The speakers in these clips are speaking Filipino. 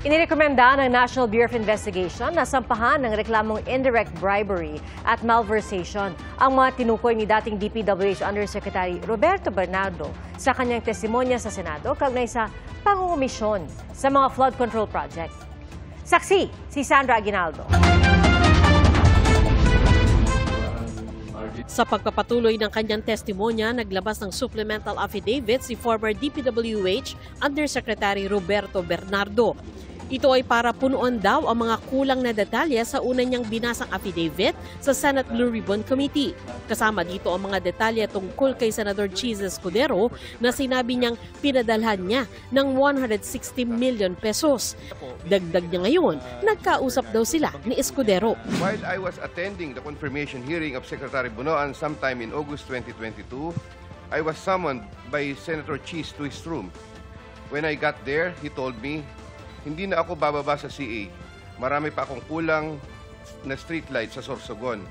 Inirekomenda ng National Bureau of Investigation na sampahan ng reklamong indirect bribery at malversation ang mga tinukoy ni dating DPWH Undersecretary Roberto Bernardo sa kanyang testimonya sa Senado kaugnay sa pangungumisyon sa mga flood control project. Saksi, si Sandra Aguinaldo. Sa pagpapatuloy ng kanyang testimonya, naglabas ng supplemental affidavit si former DPWH Undersecretary Roberto Bernardo. Ito ay para punuan daw ang mga kulang na detalye sa una niyang binasang affidavit sa Senate Blue Ribbon Committee. Kasama dito ang mga detalye tungkol kay Senador Cheese Escudero na sinabi niyang pinadalhan niya ng 160 million pesos. Dagdag niya ngayon, nagkausap daw sila ni Escudero. While I was attending the confirmation hearing of Secretary Bunoan sometime in August 2022, I was summoned by Senator Cheese to his room. When I got there, he told me, hindi na ako bababa sa CA. Marami pa akong kulang na streetlight sa Sorsogon.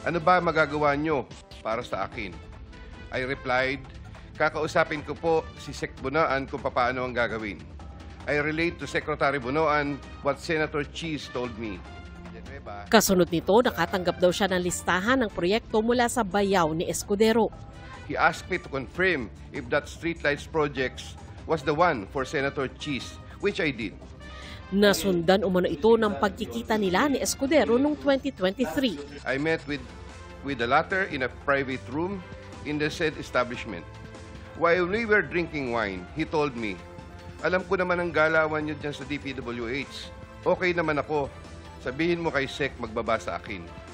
Ano ba magagawa nyo para sa akin? I replied, kakausapin ko po si Sec Bunoan kung paano ang gagawin. I relate to Secretary Bunoan what Senator Cheese told me. Kasunod nito, nakatanggap daw siya ng listahan ng proyekto mula sa bayaw ni Escudero. He asked me to confirm if that streetlights projects was the one for Senator Cheese, which I did. Nasundan umano ito ng pagkikita nila ni Escudero noong 2023. I met with the latter in a private room in the said establishment. While we were drinking wine, he told me, alam ko naman ang galawan niyo dyan sa DPWH. Okay naman ako. Sabihin mo kay Sec magbaba sa akin.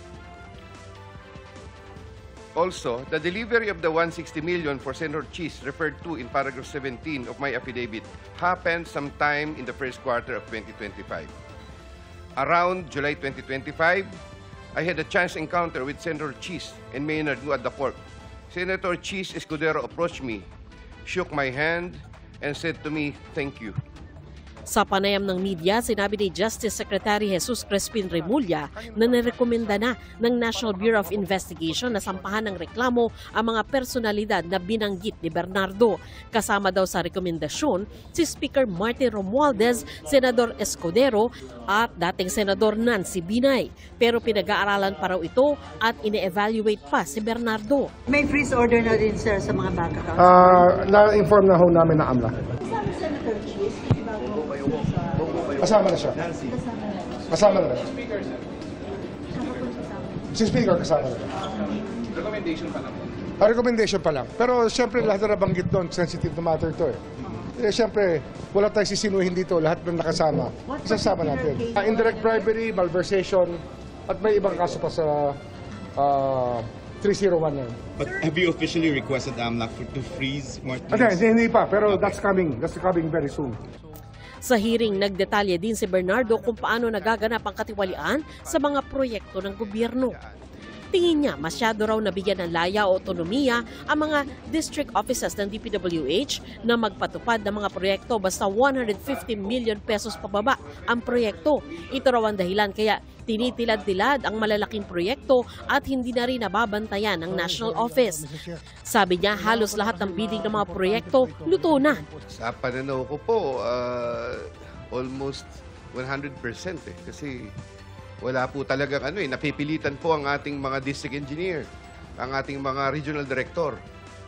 Also, the delivery of the 160 million for Senator Cheese referred to in paragraph 17 of my affidavit happened sometime in the first quarter of 2025. Around July 2025, I had a chance encounter with Senator Cheese and Maynard Ngu at the court. Senator Cheese Escudero approached me, shook my hand, and said to me, "Thank you." Sa panayam ng media, sinabi ni Justice Secretary Jesus Crespin Remulla na nirekomenda na ng National Bureau of Investigation na sampahan ng reklamo ang mga personalidad na binanggit ni Bernardo. Kasama daw sa rekomendasyon si Speaker Martin Romualdez, Senador Escudero at dating Senador Nancy Binay. Pero pinag-aaralan pa raw ito at ine-evaluate pa si Bernardo. May freeze order na rin, sir, sa mga bank accounts? Na-inform na ho namin na AMLA. Senator Cheese, Kasama na siya. Kasama na rin. Si Speaker kasama na rin. Recommendation pa lang. Recommendation pa lang. Pero siyempre lahat na nabanggit doon, sensitive na matter ito eh. Siyempre, wala tayong sisinuhin dito, lahat ng nakasama. Isasama natin. Indirect bribery, malversation, at may ibang kaso pa sa 301 na yun. But have you officially requested AMLAC to freeze Martinez? Hindi pa, pero that's coming. That's coming very soon. Sa hearing, nagdetalye din si Bernardo kung paano nagaganap ang katiwalian sa mga proyekto ng gobyerno. Tingin niya masyado raw nabigyan ng laya o otonomiya ang mga district offices ng DPWH na magpatupad ng mga proyekto basta 150 million pesos pababa ang proyekto. Ito raw ang dahilan kaya tinitilad-tilad ang malalaking proyekto at hindi na rin nababantayan ng National Office. Sabi niya halos lahat ng bidding ng mga proyekto luto na. Sa pananaw ko po, almost 100% kasi wala po talagang napipilitan po ang ating mga district engineer, ang ating mga regional director.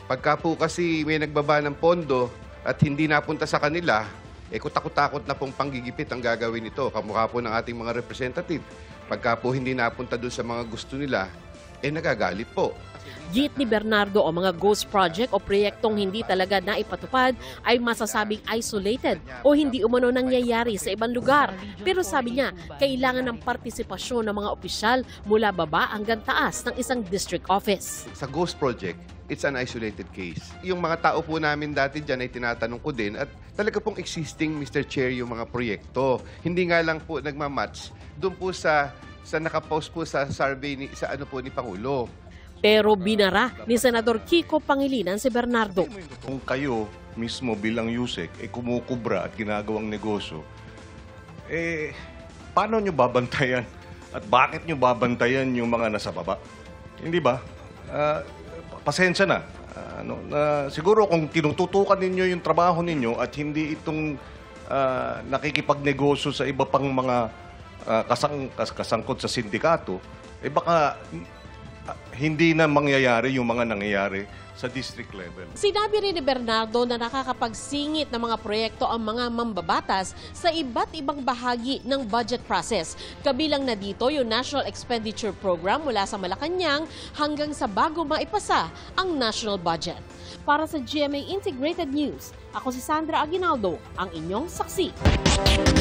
Pagka po kasi may nagbaba ng pondo at hindi napunta sa kanila, kutakot-takot na pong panggigipit ang gagawin nito. Kamukha po ng ating mga representative. Pagka po hindi napunta doon sa mga gusto nila, nagagalit po. Git ni Bernardo o mga ghost project o proyektong hindi talaga naipatupad ay masasabing isolated o hindi umano nangyayari sa ibang lugar. Pero sabi niya, kailangan ng partisipasyon ng mga opisyal mula baba hanggang taas ng isang district office. Sa ghost project, it's an isolated case. Yung mga tao po namin dati dyan ay tinatanong ko din at talaga pong existing, Mr. Chair, yung mga proyekto. Hindi nga lang po nagmamatch doon po sa nakapost po sa survey ni Pangulo. Pero binara ni Senador Kiko Pangilinan si Bernardo. Kung kayo mismo bilang USEC kumukubra at ginagawang negosyo, paano nyo babantayan at bakit nyo babantayan yung mga nasa baba? Hindi ba? Pasensya na. Siguro kung tinututukan ninyo yung trabaho ninyo at hindi itong nakikipagnegosyo sa iba pang mga kasangkot sa sindikato, baka hindi na mangyayari yung mga nangyayari sa district level. Sinabi rin ni Bernardo na nakakapagsingit ng mga proyekto ang mga mambabatas sa iba't ibang bahagi ng budget process. Kabilang na dito yung National Expenditure Program mula sa Malacanang hanggang sa bago maipasa ang national budget. Para sa GMA Integrated News, ako si Sandra Aguinaldo, ang inyong saksi.